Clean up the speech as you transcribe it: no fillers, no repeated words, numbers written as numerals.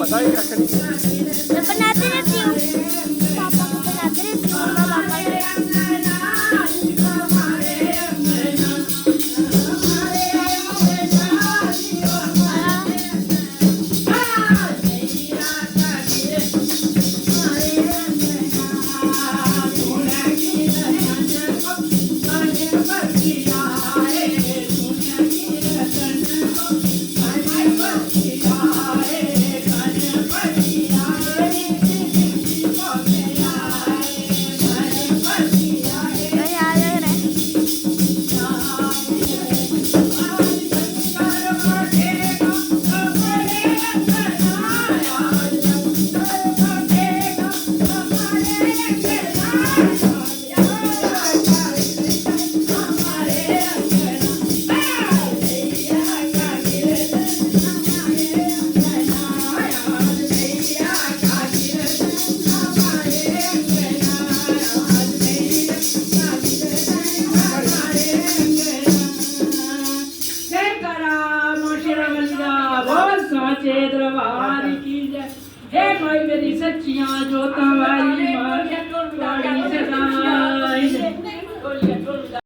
पता है क्या करनी है? मैं बनाते रहती हूँ, पापा को बनाते रहती हूँ, मैं पापा को। दरबार की जय। हे भाई मेरी सच्चियां जोतां वाली